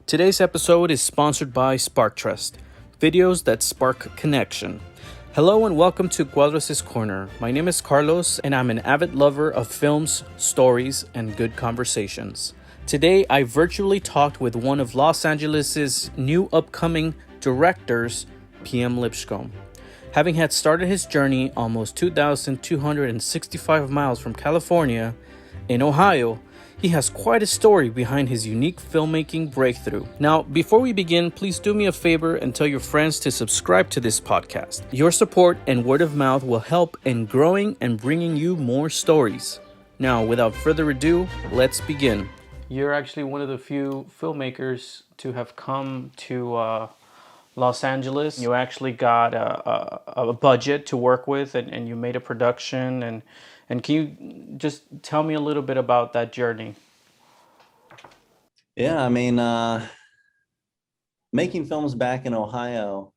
Today's episode is sponsored by SparkTrust, videos that spark connection. Hello and welcome to Cuadros' Corner. My name is Carlos and I'm an avid lover of films, stories, and good conversations. Today I virtually talked with one of Los Angeles' new upcoming directors, PM Lipscomb. Having had started his journey almost 2,265 miles from California, in Ohio, he has quite a story behind his unique filmmaking breakthrough. Now, before we begin, please do me a favor and tell your friends to subscribe to this podcast. Your support and word of mouth will help in growing and bringing you more stories. Now, without further ado, let's begin. You're actually one of the few filmmakers to have come to Los Angeles. You actually got a budget to work with and you made a production. And can you just tell me a little bit about that journey? Yeah, making films back in Ohio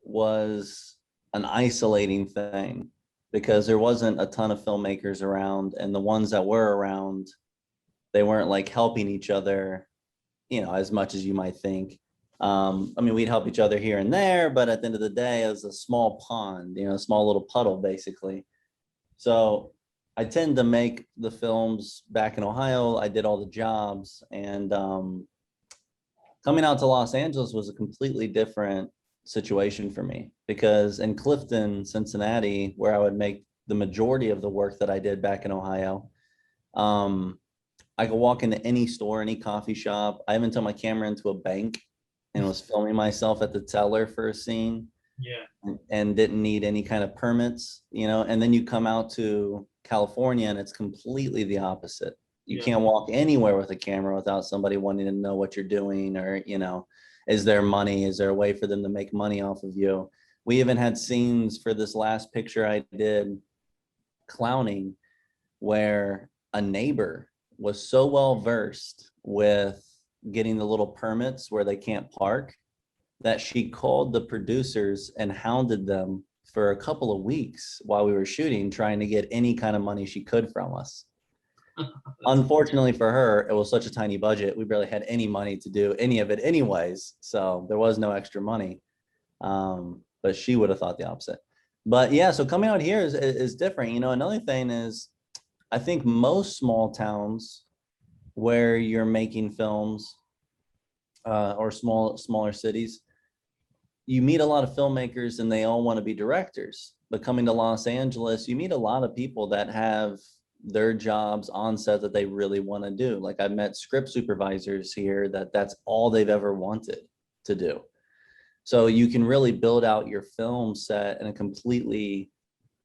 was an isolating thing because there wasn't a ton of filmmakers around, and the ones that were around, they weren't like helping each other, as much as you might think. We'd help each other here and there, but at the end of the day, it was a small pond, a small little puddle, basically. So I tend to make the films back in Ohio. I did all the jobs, and coming out to Los Angeles was a completely different situation for me, because in Clifton, Cincinnati, where I would make the majority of the work that I did back in Ohio, I could walk into any store, any coffee shop. I even took my camera into a bank and was filming myself at the teller for a scene. Yeah. And didn't need any kind of permits, and then you come out to California and it's completely the opposite. You can't walk anywhere with a camera without somebody wanting to know what you're doing, or, is there money? Is there a way for them to make money off of you? We even had scenes for this last picture I did, clowning, where a neighbor was so well versed with getting the little permits where they can't park that she called the producers and hounded them for a couple of weeks while we were shooting, trying to get any kind of money she could from us. Unfortunately for her, it was such a tiny budget, we barely had any money to do any of it anyways, so there was no extra money. But she would have thought the opposite. But yeah, so coming out here is different. Another thing is, I think most small towns where you're making films, or smaller cities, you meet a lot of filmmakers and they all want to be directors. But coming to Los Angeles, you meet a lot of people that have their jobs on set that they really want to do. Like, I've met script supervisors here that's all they've ever wanted to do. So you can really build out your film set in a completely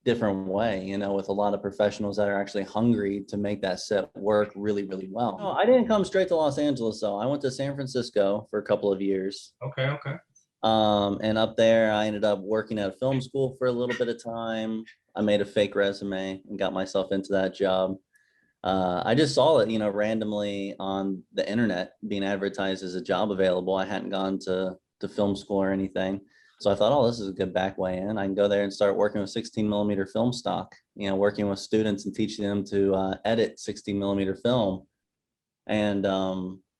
different way, with a lot of professionals that are actually hungry to make that set work really, really well. No, I didn't come straight to Los Angeles, though. I went to San Francisco for a couple of years. Okay. And up there, I ended up working at a film school for a little bit of time. I made a fake resume and got myself into that job. I just saw it, randomly on the internet being advertised as a job available. I hadn't gone to film school or anything. So I thought, oh, this is a good back way in. I can go there and start working with 16 millimeter film stock, working with students and teaching them to edit 16 millimeter film. And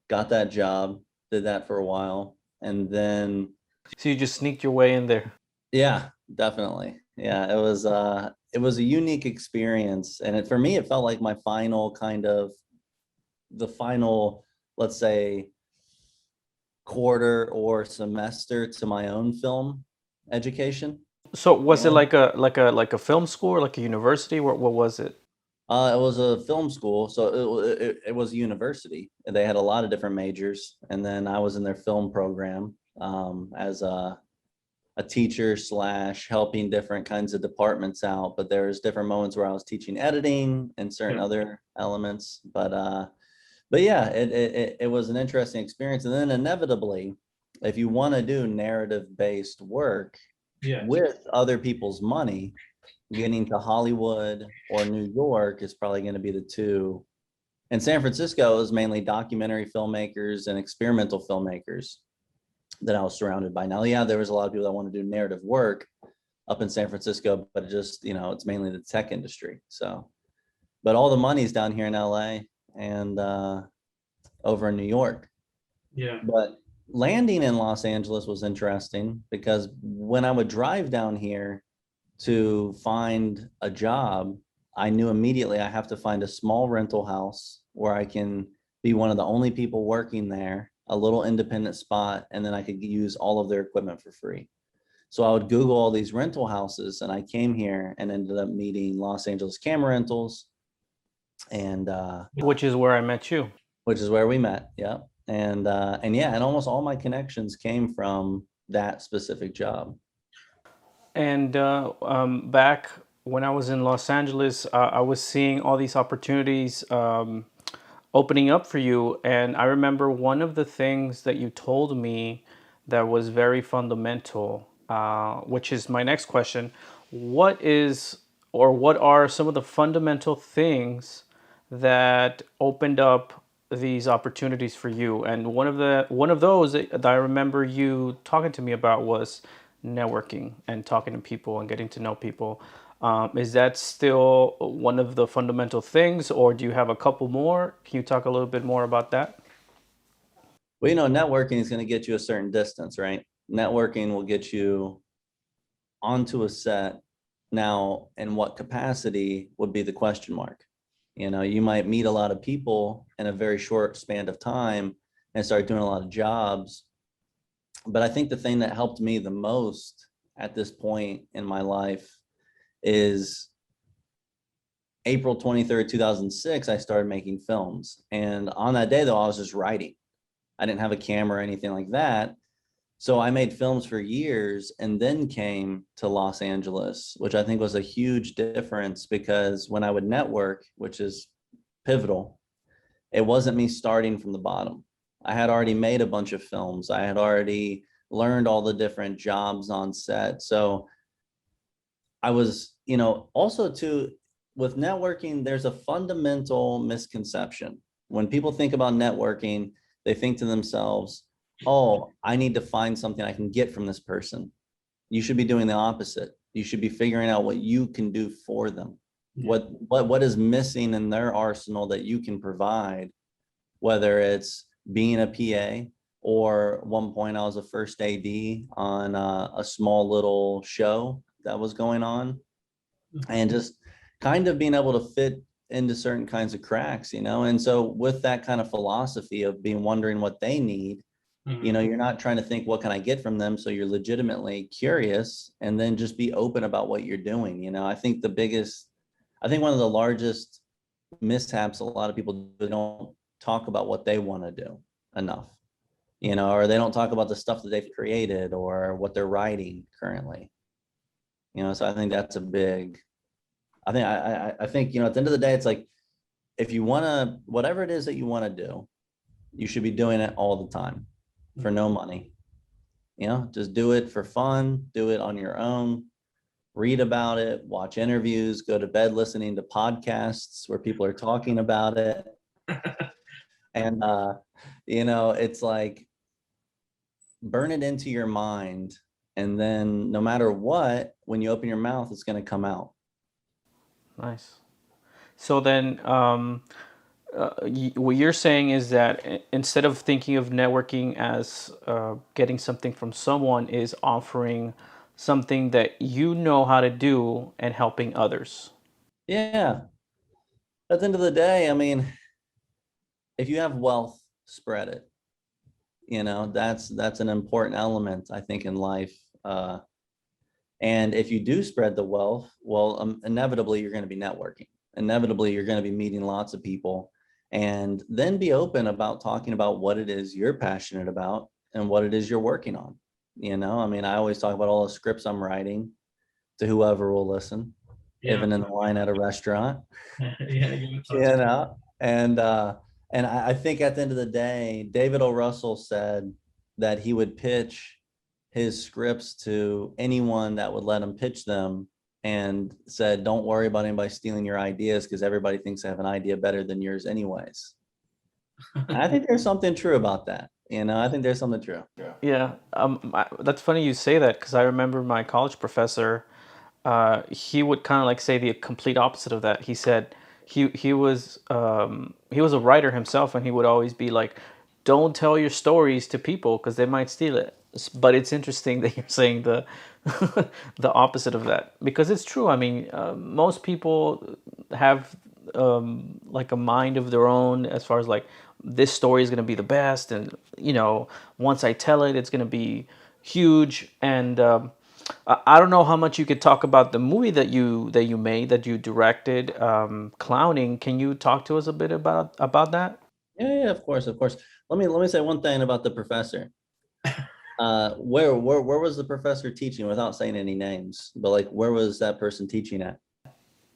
got that job, did that for a while. And then... So you just sneaked your way in there? Yeah, definitely. Yeah, it was a unique experience. And for me, it felt like my final, let's say, quarter or semester to my own film education. So was it like a film school or like a university? What was it? It was a film school, so it was a university. They had a lot of different majors, and then I was in their film program, as a teacher / helping different kinds of departments out. But there's different moments where I was teaching editing and certain other elements. But yeah, it was an interesting experience. And then inevitably, if you want to do narrative-based work with other people's money, getting to Hollywood or New York is probably going to be the two. And San Francisco is mainly documentary filmmakers and experimental filmmakers that I was surrounded by. Now, yeah, there was a lot of people that want to do narrative work up in San Francisco, but it just, it's mainly the tech industry. So, but all the money's down here in LA and over in New York. Yeah. But landing in Los Angeles was interesting because when I would drive down here to find a job, I knew immediately I have to find a small rental house where I can be one of the only people working there, a little independent spot, and then I could use all of their equipment for free. So I would Google all these rental houses, and I came here and ended up meeting Los Angeles Camera Rentals, and Which is where I met you. which is where we met. Yeah, and yeah, and almost all my connections came from that specific job. And back when I was in Los Angeles, I was seeing all these opportunities opening up for you. And I remember one of the things that you told me that was very fundamental, which is my next question. What is, or what are some of the fundamental things that opened up these opportunities for you? And one of those that I remember you talking to me about was networking and talking to people and getting to know people. Is that still one of the fundamental things, or do you have a couple more? Can you talk a little bit more about that? Well, networking is going to get you a certain distance, right? Networking will get you onto a set. Now, in what capacity would be the question mark? You might meet a lot of people in a very short span of time and start doing a lot of jobs. But I think the thing that helped me the most at this point in my life is April 23rd, 2006, I started making films. And on that day, though, I was just writing. I didn't have a camera or anything like that. So I made films for years and then came to Los Angeles, which I think was a huge difference because when I would network, which is pivotal, it wasn't me starting from the bottom. I had already made a bunch of films. I had already learned all the different jobs on set. So I was, also too, with networking, there's a fundamental misconception. When people think about networking, they think to themselves, oh, I need to find something I can get from this person. You should be doing the opposite. You should be figuring out what you can do for them. Yeah. What is missing in their arsenal that you can provide, whether it's being a PA, or at one point I was a first AD on a small little show that was going on, and just kind of being able to fit into certain kinds of cracks, and so with that kind of philosophy of being wondering what they need, you're not trying to think what can I get from them, so you're legitimately curious, and then just be open about what you're doing. I think one of the largest mishaps a lot of people do, they don't talk about what they want to do enough, or they don't talk about the stuff that they've created or what they're writing currently. So I think that's a big, I think, at the end of the day, it's like, if you want to, whatever it is that you want to do, you should be doing it all the time for no money. Just do it for fun, do it on your own, read about it, watch interviews, go to bed listening to podcasts where people are talking about it. And, it's like, burn it into your mind. And then no matter what, when you open your mouth, it's going to come out. Nice. So then, what you're saying is that instead of thinking of networking as getting something from someone, is offering something that you know how to do and helping others. Yeah. At the end of the day, I mean, if you have wealth, spread it. That's an important element, I think, in life. And if you do spread the wealth, well, inevitably you're going to be networking. Inevitably, you're going to be meeting lots of people, and then be open about talking about what it is you're passionate about and what it is you're working on. I mean, I always talk about all the scripts I'm writing to whoever will listen, Yeah. even in the line at a restaurant. Yeah, you And I think at the end of the day, David O. Russell said that he would pitch his scripts to anyone that would let him pitch them, and said, don't worry about anybody stealing your ideas, because everybody thinks they have an idea better than yours anyways. And I think there's something true about that. I think there's something true. Yeah, that's funny you say that, because I remember my college professor. He would kind of like say the complete opposite of that. He said he was a writer himself, and he would always be like, don't tell your stories to people because they might steal it. But it's interesting that you're saying the the opposite of that, because it's true. I mean, most people have like a mind of their own as far as like this story is going to be the best, and once I tell it, it's going to be huge. And I don't know how much you could talk about the movie that you made, that you directed, Clowning. Can you talk to us a bit about that? Yeah, of course, of course. Let me say one thing about the professor. Where was the professor teaching, without saying any names, but like where was that person teaching at?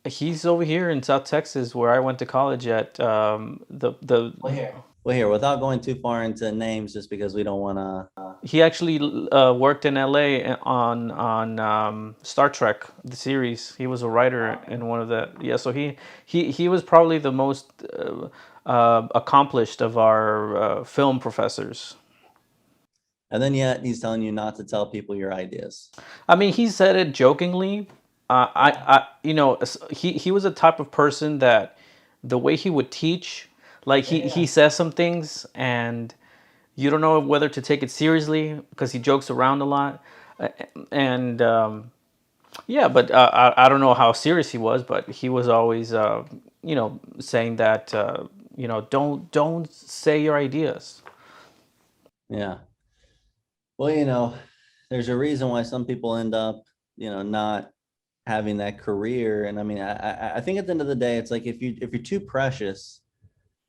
He's over here in South Texas, where I went to college at. The Well, here, without going too far into names, just because we don't want to. He actually worked in LA on Star Trek, the series. He was a writer in one of the, yeah. So he was probably the most accomplished of our film professors. And then yet he's telling you not to tell people your ideas. I mean, he said it jokingly. He was a type of person that the way he would teach, like he says some things and you don't know whether to take it seriously because he jokes around a lot. And yeah, but I don't know how serious he was, but he was always saying that don't say your ideas. Yeah. Well, there's a reason why some people end up, not having that career. And I mean, I think at the end of the day, it's like if you're too precious,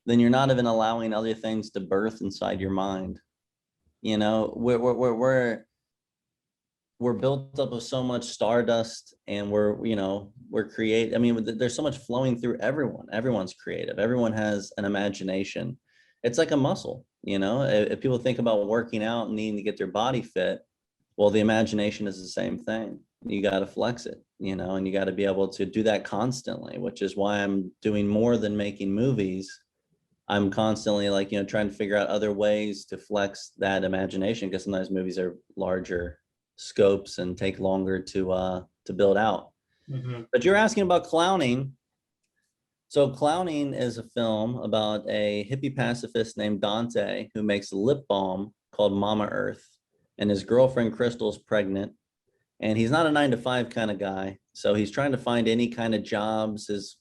then you're not even allowing other things to birth inside your mind. We're built up of so much stardust, and we're create. I mean, there's so much flowing through everyone. Everyone's creative. Everyone has an imagination. It's like a muscle. If people think about working out and needing to get their body fit, well, the imagination is the same thing. You got to flex it, and you got to be able to do that constantly, which is why I'm doing more than making movies. I'm constantly trying to figure out other ways to flex that imagination, because sometimes movies are larger scopes and take longer to build out. Mhm. But you're asking about Clowning. So Clowning is a film about a hippie pacifist named Dante who makes a lip balm called Mama Earth, and his girlfriend Crystal's pregnant, and he's not a 9 to 5 kind of guy. So he's trying to find any kind of jobs. His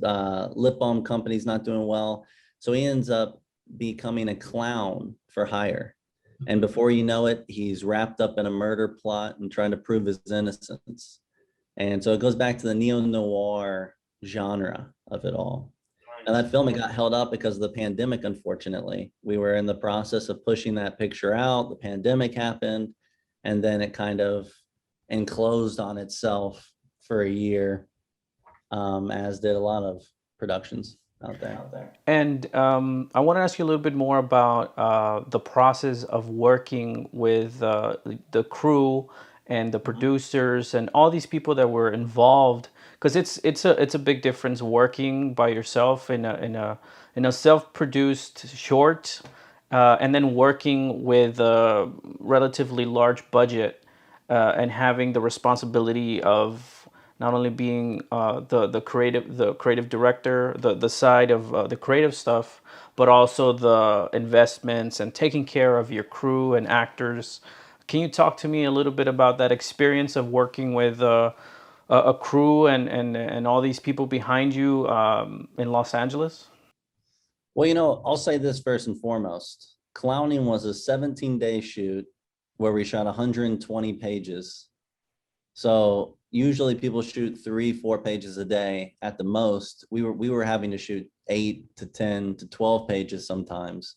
lip balm company's not doing well. So he ends up becoming a clown for hire. And before you know it, he's wrapped up in a murder plot and trying to prove his innocence. And so it goes back to the neo-noir genre of it all. And that film, it got held up because of the pandemic, unfortunately. We were in the process of pushing that picture out. The pandemic happened, and then it kind of enclosed on itself for a year, as did a lot of productions out there. And I want to ask you a little bit more about the process of working with the crew and the producers and all these people that were involved, because it's a big difference working by yourself in a self-produced short, and then working with a relatively large budget, and having the responsibility of not only being the creative director, the side of the creative stuff, but also the investments and taking care of your crew and actors. Can you talk to me a little bit about that experience of working with a crew and all these people behind you in Los Angeles? Well, I'll say this first and foremost. Clowning was a 17-day shoot where we shot 120 pages. So usually people shoot 3-4 pages a day at the most. We were having to shoot 8 to 10 to 12 pages sometimes.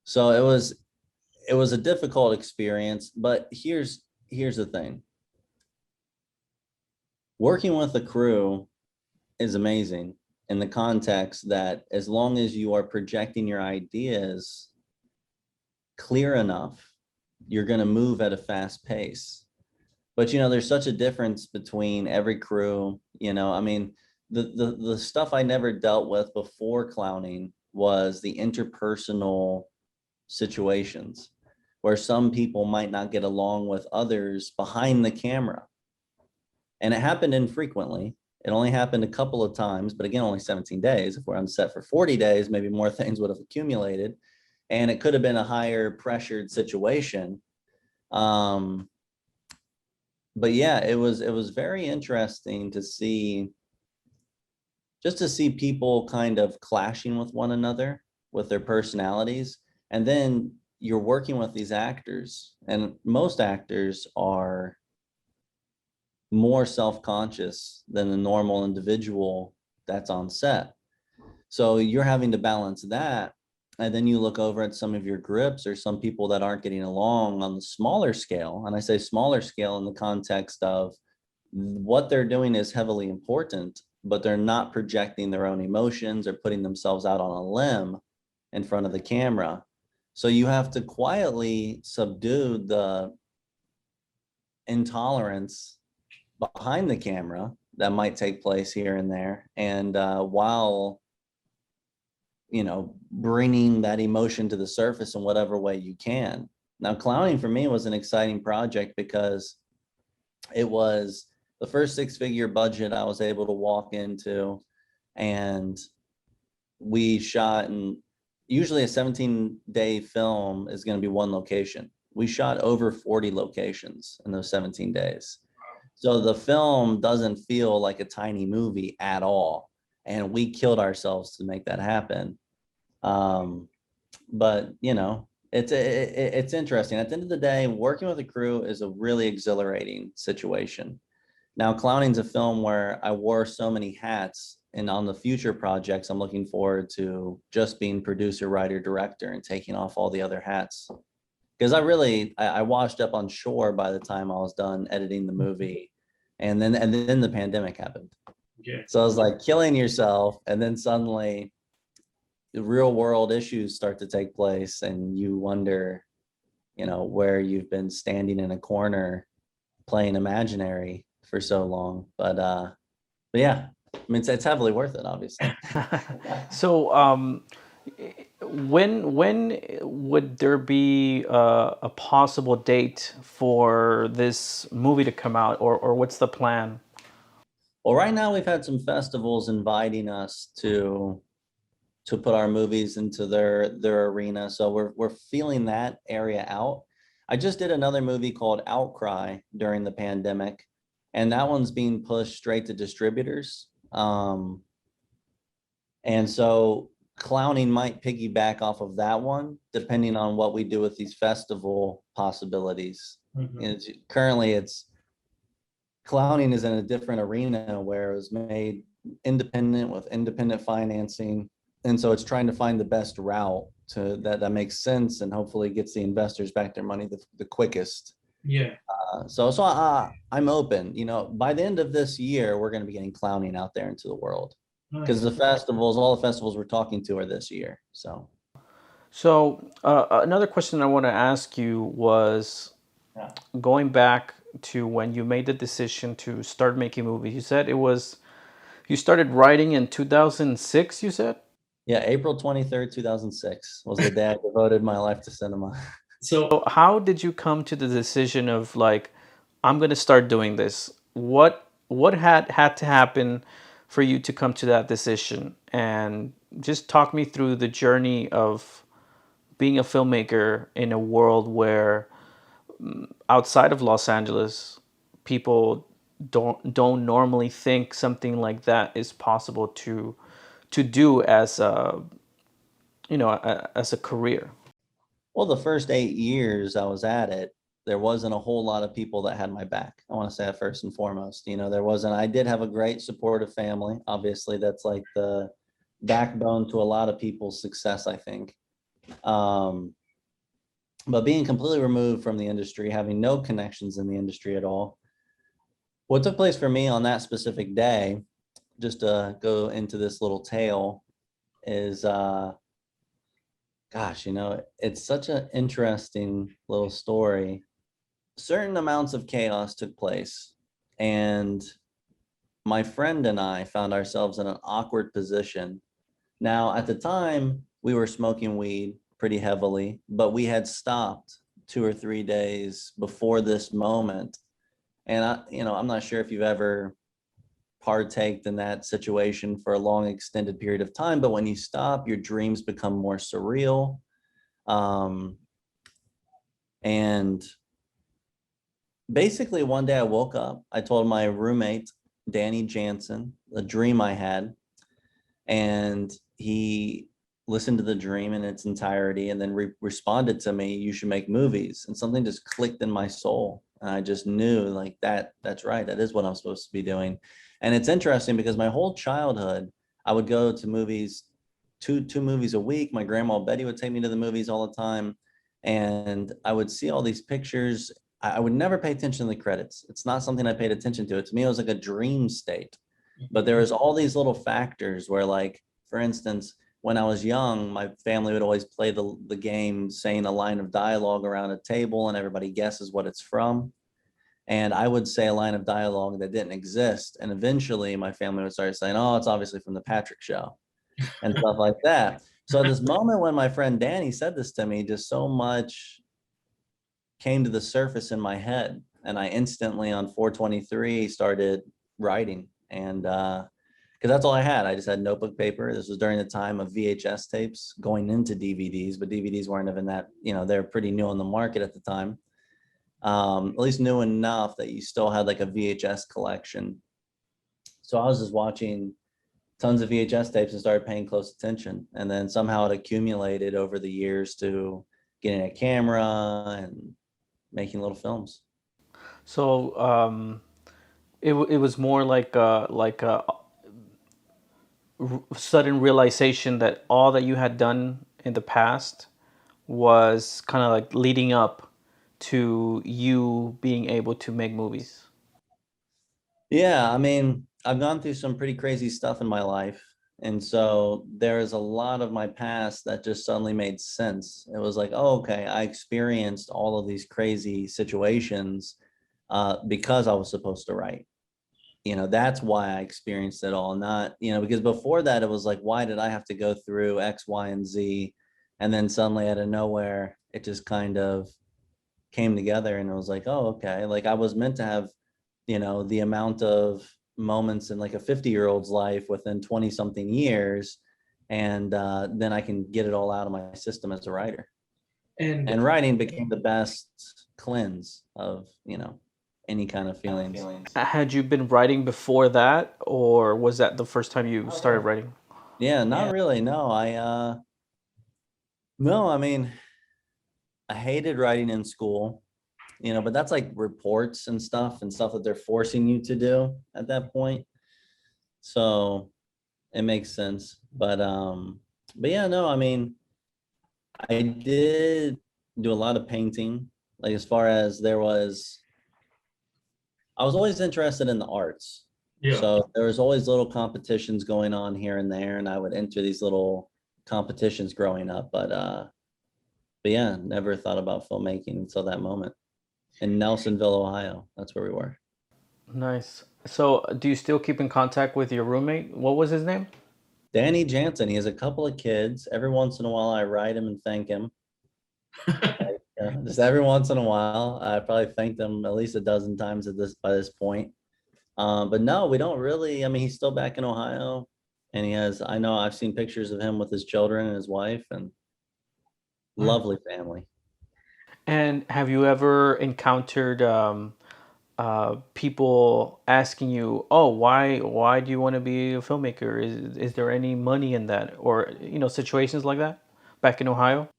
So it was a difficult experience, but here's the thing. Working with a crew is amazing in the context that as long as you are projecting your ideas clear enough, you're going to move at a fast pace. But there's such a difference between every crew. I mean, the stuff I never dealt with before Clowning was the interpersonal situations where some people might not get along with others behind the camera. And it happened infrequently. It only happened a couple of times, but again, only 17 days. If we're on set for 40 days, maybe more things would have accumulated. and it could have been a higher pressured situation. But yeah, it was very interesting to see, just to see people kind of clashing with one another with their personalities. And then you're working with these actors, and most actors are more self-conscious than the normal individual that's on set. So you're having to balance that. And then you look over at some of your grips or some people that aren't getting along on the smaller scale. And I say smaller scale in the context of what they're doing is heavily important, but they're not projecting their own emotions or putting themselves out on a limb in front of the camera. So you have to quietly subdue the intolerance behind the camera that might take place here and there. And while, bringing that emotion to the surface in whatever way you can. Now, clowning for me was an exciting project because it was the first 6-figure budget I was able to walk into, and we shot, and usually a 17-day film is going to be one location. We shot over 40 locations in those 17 days. So the film doesn't feel like a tiny movie at all. And we killed ourselves to make that happen. But it's interesting. At the end of the day, working with a crew is a really exhilarating situation. Now, clowning's a film where I wore so many hats, and on the future projects, I'm looking forward to just being producer, writer, director, and taking off all the other hats. Because I washed up on shore by the time I was done editing the movie, and then the pandemic happened. Yeah. So I was like killing yourself, and then suddenly the real world issues start to take place, and you wonder, where you've been standing in a corner playing imaginary for so long. But yeah, I mean, it's heavily worth it, obviously. So, when would there be a possible date for this movie to come out, or what's the plan? Well, right now we've had some festivals inviting us to put our movies into their arena, so we're feeling that area out. I just did another movie called Outcry during the pandemic, and that one's being pushed straight to distributors. And so clowning might piggyback off of that one, depending on what we do with these festival possibilities. Mhm. Currently, clowning is in a different arena where it was made independent with independent financing. And so it's trying to find the best route that makes sense and hopefully gets the investors back their money the quickest. Yeah. So I'm open. By the end of this year, we're going to be getting clowning out there into the world, because Nice. all the festivals we're talking to are this year. So Another question I want to ask you was, yeah, going back to when you made the decision to start making movies. You said you started writing in 2006, you said? yeah, April 23rd, 2006 was the day I devoted my life to cinema. So So how did you come to the decision of, like, I'm going to start doing this? What had to happen for you to come to that decision? And just talk me through the journey of being a filmmaker in a world where, outside of Los Angeles, people don't normally think something like that is possible to do as as a career. Well, the first 8 years I was at it, there wasn't a whole lot of people that had my back. I want to say that first and foremost. There wasn't. I did have a great supportive family. Obviously, that's like the backbone to a lot of people's success, I think. Um, but being completely removed from the industry, having no connections in the industry at all, what took place for me on that specific day, just to go into this little tale, is gosh, it's such an interesting little story. Certain amounts of chaos took place, and my friend and I found ourselves in an awkward position. Now, at the time, we were smoking weed pretty heavily, but we had stopped 2 or 3 days before this moment. And I'm not sure if you've ever partaked in that situation for a long extended period of time, but when you stop, your dreams become more surreal. Um, and basically one day I woke up, I told my roommate, Danny Jansen, the dream I had, and he listened to the dream in its entirety and then responded to me, you should make movies. And something just clicked in my soul. And I just knew like that's right. That is what I'm supposed to be doing. And it's interesting because my whole childhood, I would go to movies, two movies a week. My grandma Betty would take me to the movies all the time. And I would see all these pictures. I would never pay attention to the credits. It's not something I paid attention to. To me, it was like a dream state. But there was all these little factors where, like, for instance, when I was young, my family would always play the game saying a line of dialogue around a table and everybody guesses what it's from. And I would say a line of dialogue that didn't exist. And eventually my family would start saying, oh, it's obviously from the Patrick Show and stuff like that. So at this moment when my friend Danny said this to me, just so much came to the surface in my head. And I instantly on 423 started writing. And because that's all I had. I just had notebook paper. This was during the time of VHS tapes going into DVDs, but DVDs weren't even that, they're pretty new on the market at the time. At least new enough that you still had like a VHS collection. So I was just watching tons of VHS tapes and started paying close attention. And then somehow it accumulated over the years to getting a camera and making little films. So it was more like a sudden realization that all that you had done in the past was kind of like leading up to you being able to make movies. Yeah, I mean, I've gone through some pretty crazy stuff in my life. And so there's a lot of my past that just suddenly made sense. It was like, oh, okay, I experienced all of these crazy situations because I was supposed to write. That's why I experienced it all, not, because before that it was like, why did I have to go through X, Y, and Z? And then suddenly out of nowhere, it just kind of came together and it was like, oh, okay. Like I was meant to have, the amount of moments in like a 50-year-old's life within 20 something years. And then I can get it all out of my system as a writer. And writing became the best cleanse of, any kind of feelings. Had you been writing before that, or was that the first time you started writing? Yeah, not really. No, no, I mean, I hated writing in school, but that's like reports and stuff that they're forcing you to do at that point. So it makes sense. But yeah, no, I mean, I did do a lot of painting, like as far as I was always interested in the arts. Yeah. So there was always little competitions going on here and there, and I would enter these little competitions growing up. But yeah, never thought about filmmaking until that moment in Nelsonville, Ohio. That's where we were. Nice. So, do you still keep in contact with your roommate? What was his name? Danny Jansen. He has a couple of kids. Every once in a while, I write him and thank him. Just every once in a while, I probably thanked him at least a dozen times by this point. But no, we don't really. I mean, he's still back in Ohio, and I know I've seen pictures of him with his children and his wife, and lovely family. And have you ever encountered people asking you, "Oh, why do you want to be a filmmaker? Is there any money in that?" Or situations like that back in Ohio?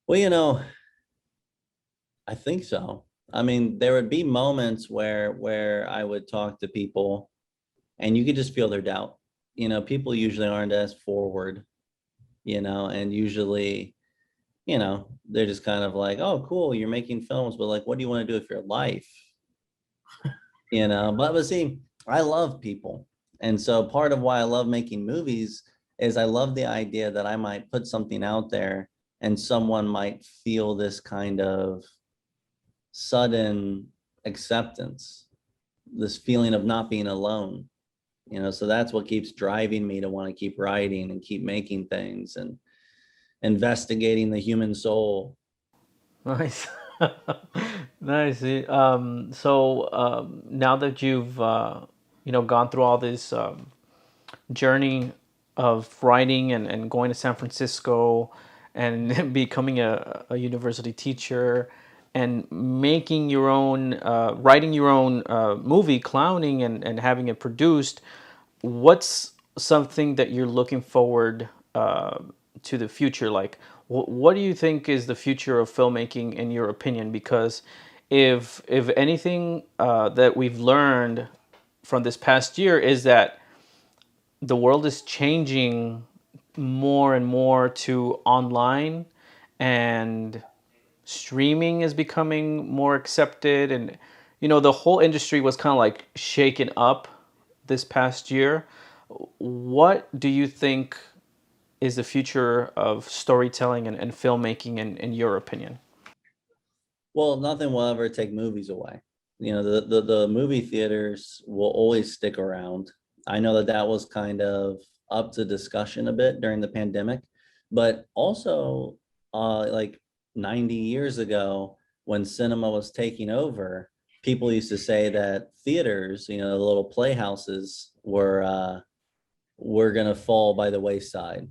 Well, I think so. I mean, there would be moments where I would talk to people and you could just feel their doubt. People usually aren't as forward, and usually, they're just kind of like, oh, cool, you're making films, but like, what do you want to do with your life? But see, I love people. And so part of why I love making movies is I love the idea that I might put something out there and someone might feel this kind of sudden acceptance, this feeling of not being alone. So that's what keeps driving me to want to keep writing and keep making things and investigating the human soul. Nice. Nice. So now that you've gone through all this journey of writing and going to San Francisco and becoming a university teacher and making your own, writing your own movie, clowning, and having it produced. What's something that you're looking forward to the future? Like, what do you think is the future of filmmaking in your opinion? Because if anything that we've learned from this past year is that the world is changing more and more to online, and streaming is becoming more accepted, and the whole industry was kind of like shaken up this past year. What do you think is the future of storytelling and filmmaking in your opinion? Well, nothing will ever take movies away. The movie theaters will always stick around. I know that that was kind of up to discussion a bit during the pandemic, but also like 90 years ago when cinema was taking over, people used to say that theaters, the little playhouses were gonna fall by the wayside.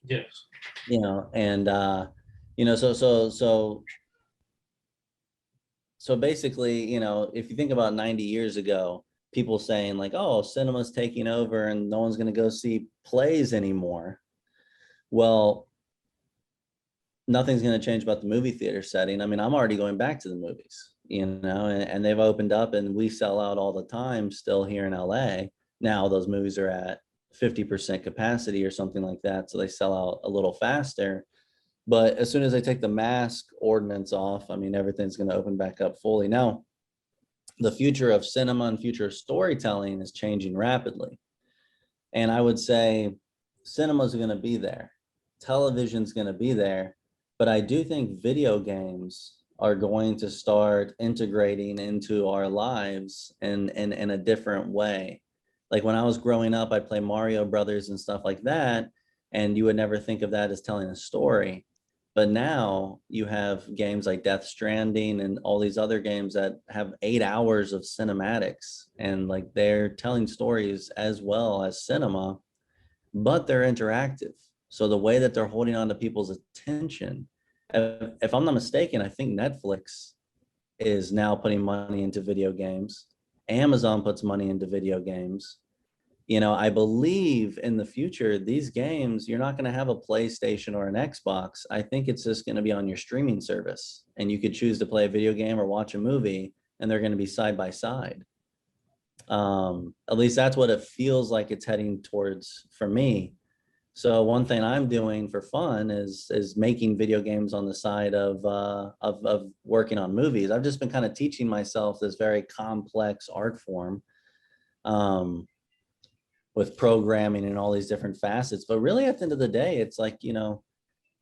Yes. And so basically, if you think about 90 years ago, people saying like, oh, cinema's taking over and no one's going to go see plays anymore. Well, nothing's going to change about the movie theater setting. I mean, I'm already going back to the movies, and they've opened up and we sell out all the time still here in LA. Now those movies are at 50% capacity or something like that. So they sell out a little faster. But as soon as they take the mask ordinance off, I mean, everything's going to open back up fully. Now, the future of cinema and future of storytelling is changing rapidly. And I would say cinema's going to be there, television's going to be there, but I do think video games are going to start integrating into our lives in a different way. Like when I was growing up, I'd play Mario Brothers and stuff like that, and you would never think of that as telling a story. But now you have games like Death Stranding and all these other games that have 8 hours of cinematics, and like they're telling stories as well as cinema, but they're interactive. So the way that they're holding on to people's attention, if I'm not mistaken, I think Netflix is now putting money into video games. Amazon puts money into video games. I believe in the future, these games, you're not going to have a PlayStation or an Xbox. I think it's just going to be on your streaming service, and you could choose to play a video game or watch a movie, and they're going to be side by side. At least that's what it feels like it's heading towards for me. So one thing I'm doing for fun is making video games on the side of working on movies. I've just been kind of teaching myself this very complex art form. With programming and all these different facets. But really at the end of the day, it's like,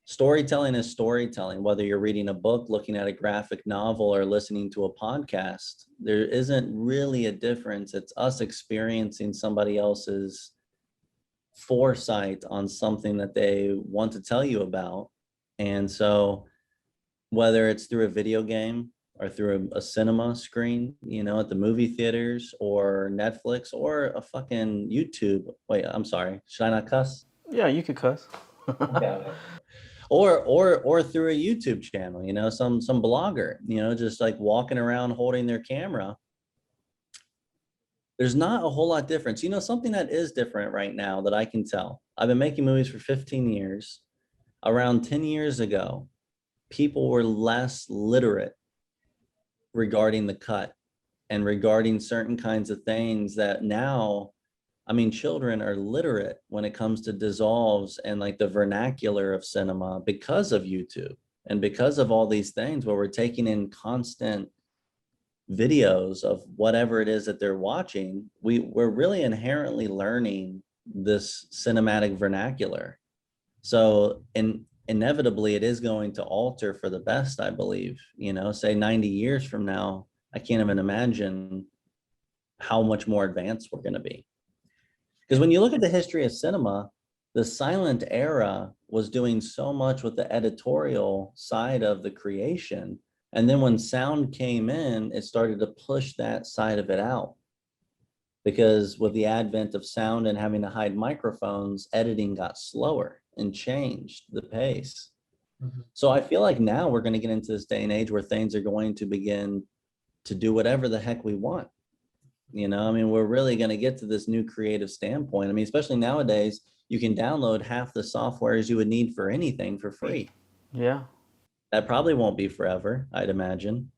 storytelling is storytelling, whether you're reading a book, looking at a graphic novel, or listening to a podcast. There isn't really a difference. It's us experiencing somebody else's foresight on something that they want to tell you about. And so whether it's through a video game or through a cinema screen, at the movie theaters or Netflix or a fucking YouTube. Wait, I'm sorry. Should I not cuss? Yeah, you could cuss. Yeah. Or through a YouTube channel, some blogger, just like walking around holding their camera. There's not a whole lot difference. Something that is different right now that I can tell. I've been making movies for 15 years. Around 10 years ago, people were less literate regarding the cut and regarding certain kinds of things that now, I mean, children are literate when it comes to dissolves and like the vernacular of cinema because of YouTube and because of all these things where we're taking in constant videos of whatever it is that they're watching. We're really inherently learning this cinematic vernacular. So inevitably it is going to alter for the best, I believe. Say 90 years from now, I can't even imagine how much more advanced we're going to be. Because when you look at the history of cinema, the silent era was doing so much with the editorial side of the creation. And then when sound came in, it started to push that side of it out. Because with the advent of sound and having to hide microphones, editing got slower and changed the pace. So I feel like now we're going to get into this day and age where things are going to begin to do whatever the heck we want. You know, I mean, we're really going to get to this new creative standpoint. I mean, especially nowadays, you can download half the softwares you would need for anything for free. Yeah. That probably won't be forever, I'd imagine.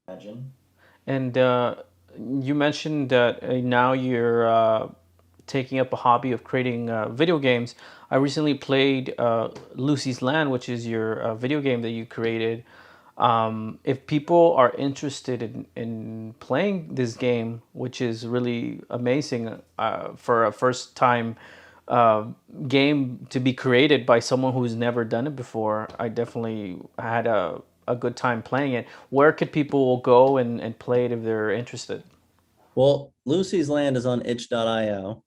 And you mentioned that now you're taking up a hobby of creating video games. I recently played Lucy's Land, which is your video game that you created. If people are interested in playing this game, which is really amazing for a first time uh, game to be created by someone who's never done it before, I definitely had a good time playing it. Where could people go and play it if they're interested? Well, Lucy's Land is on itch.io.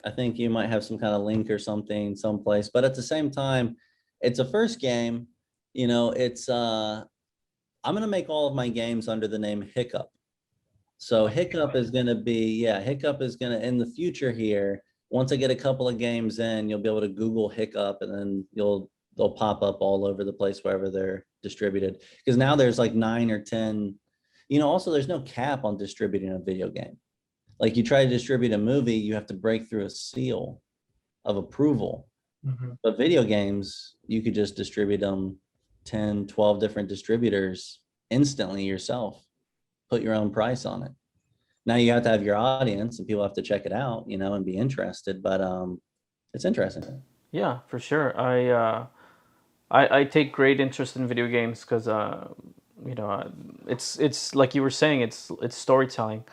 I think you might have some kind of link or something someplace, but at the same time, it's a first game. You know, it's I'm gonna make all of my games under the name Hiccup. So Hiccup is gonna be, yeah, Hiccup is gonna in the future here. Once I get a couple of games in, you'll be able to Google Hiccup and then they'll pop up all over the place wherever they're distributed. Because now there's like 9 or 10, you know, also there's no cap on distributing a video game. Like you try to distribute a movie, you have to break through a seal of approval. But video games, you could just distribute them 10, 12 different distributors instantly yourself, put your own price on it. Now you have to have your audience and people have to check it out, you know, and be interested, but it's interesting. Yeah, for sure. I take great interest in video games because you know it's like you were saying, it's storytelling,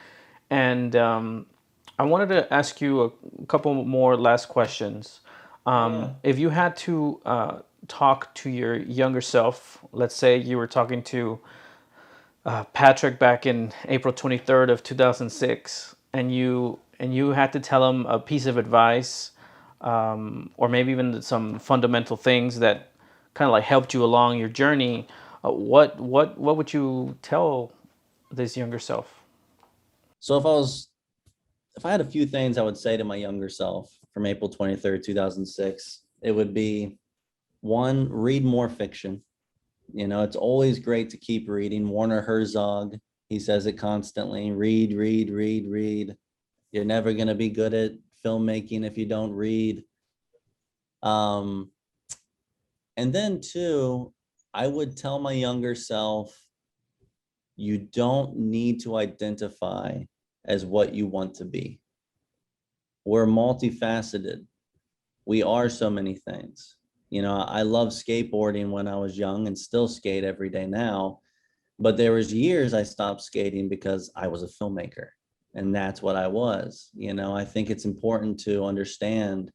and I wanted to ask you a couple more last questions. If you had to talk to your younger self, let's say you were talking to Patrick back in April 23rd of 2006, and you had to tell him a piece of advice, or maybe even some fundamental things that kind of like helped you along your journey, what would you tell this younger self? So if I had a few things I would say to my younger self from April 23rd, 2006, it would be one, read more fiction. You know, it's always great to keep reading. Werner Herzog, he says it constantly, read, read, read, read. You're never going to be good at filmmaking if you don't read. And then two, I would tell my younger self, you don't need to identify as what you want to be. We're multifaceted. We are so many things. You know, I love skateboarding when I was young and still skate every day now. But there was years I stopped skating because I was a filmmaker and that's what I was. You know, I think it's important to understand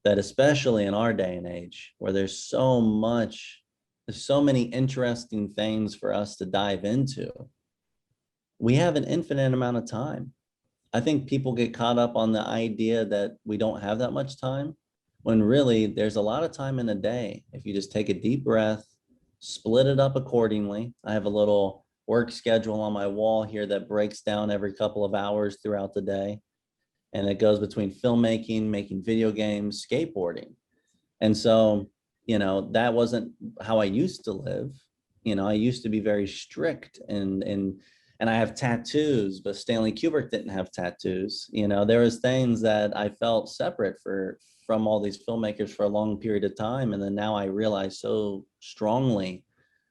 that, especially in our day and age where there's so many interesting things for us to dive into, we have an infinite amount of time. I think people get caught up on the idea that we don't have that much time, when really there's a lot of time in a day. If you just take a deep breath, split it up accordingly. I have a little work schedule on my wall here that breaks down every couple of hours throughout the day. And it goes between filmmaking, making video games, skateboarding. And so, you know, that wasn't how I used to live. You know, I used to be very strict and I have tattoos, but Stanley Kubrick didn't have tattoos. You know, there was things that I felt separate from all these filmmakers for a long period of time. And then now I realize so strongly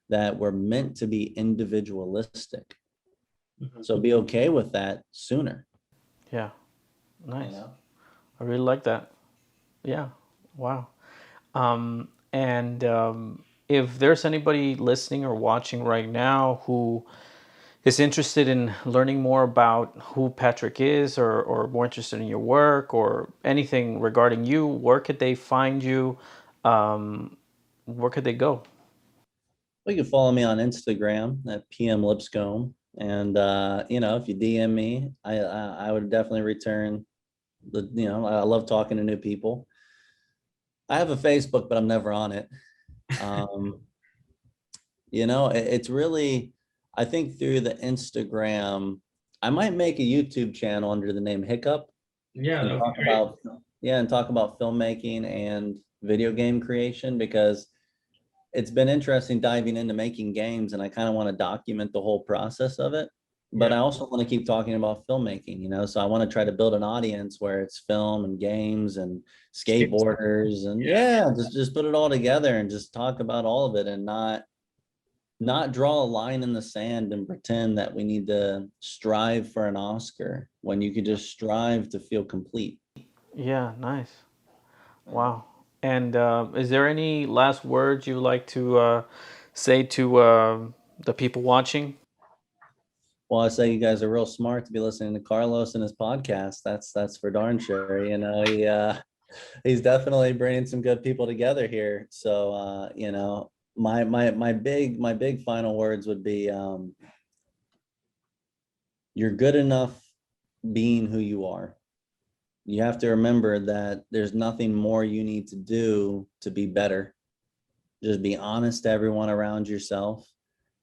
that we're meant to be individualistic. So be okay with that sooner. Yeah, nice. You know? I really like that. Yeah, wow. And if there's anybody listening or watching right now who is interested in learning more about who Patrick is, or more interested in your work or anything regarding you, where could they find you? Where could they go? Well, you can follow me on Instagram at PM Lipscomb. And you know, if you DM me, I would definitely return you know, I love talking to new people. I have a Facebook, but I'm never on it. Um, you know, it's really, I think through the Instagram, I might make a YouTube channel under the name Hiccup Yeah, and that would talk be great. about, yeah, and talk about filmmaking and video game creation, because it's been interesting diving into making games, and I kind of want to document the whole process of it. But I also want to keep talking about filmmaking, so I want to try to build an audience where it's film and games and skateboarders and just put it all together and just talk about all of it, and not draw a line in the sand and pretend that we need to strive for an Oscar when you could just strive to feel complete. Yeah, nice. Wow. And is there any last words you like to say to the people watching? Well, I say you guys are real smart to be listening to Carlos and his podcast. That's for darn sure. He's definitely bringing some good people together here. So my big final words would be, you're good enough being who you are. You have to remember that there's nothing more you need to do to be better. Just be honest to everyone around yourself.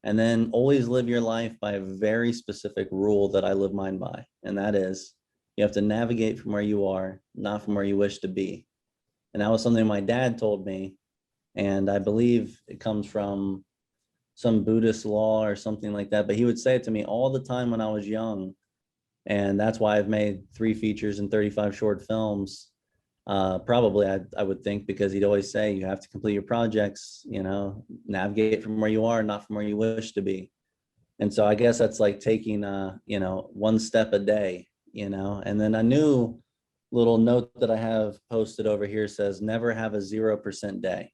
And then always live your life by a very specific rule that I live mine by. And that is, you have to navigate from where you are, not from where you wish to be. And that was something my dad told me. And I believe it comes from some Buddhist law or something like that. But he would say it to me all the time when I was young. And that's why I've made 3 features and 35 short films. Probably, I would think, because he'd always say you have to complete your projects, navigate from where you are, not from where you wish to be. And so I guess that's like taking, one step a day, and then a new little note that I have posted over here says, never have a 0% day.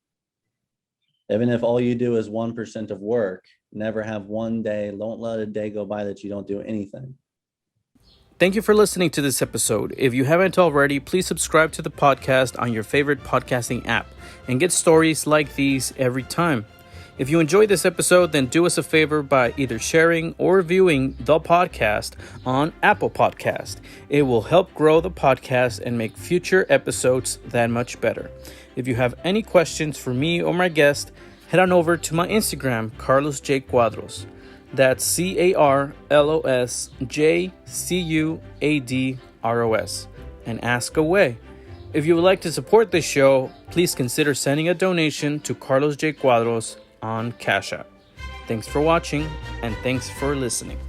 Even if all you do is 1% of work, never have one day, don't let a day go by that you don't do anything. Thank you for listening to this episode. If you haven't already, please subscribe to the podcast on your favorite podcasting app and get stories like these every time. If you enjoyed this episode, then do us a favor by either sharing or viewing the podcast on Apple Podcast. It will help grow the podcast and make future episodes that much better. If you have any questions for me or my guest, head on over to my Instagram, carlosjcuadros. That's CarlosJcuadros, and ask away. If you would like to support this show, please consider sending a donation to Carlos J. Cuadros on Cashapp. Thanks for watching, and thanks for listening.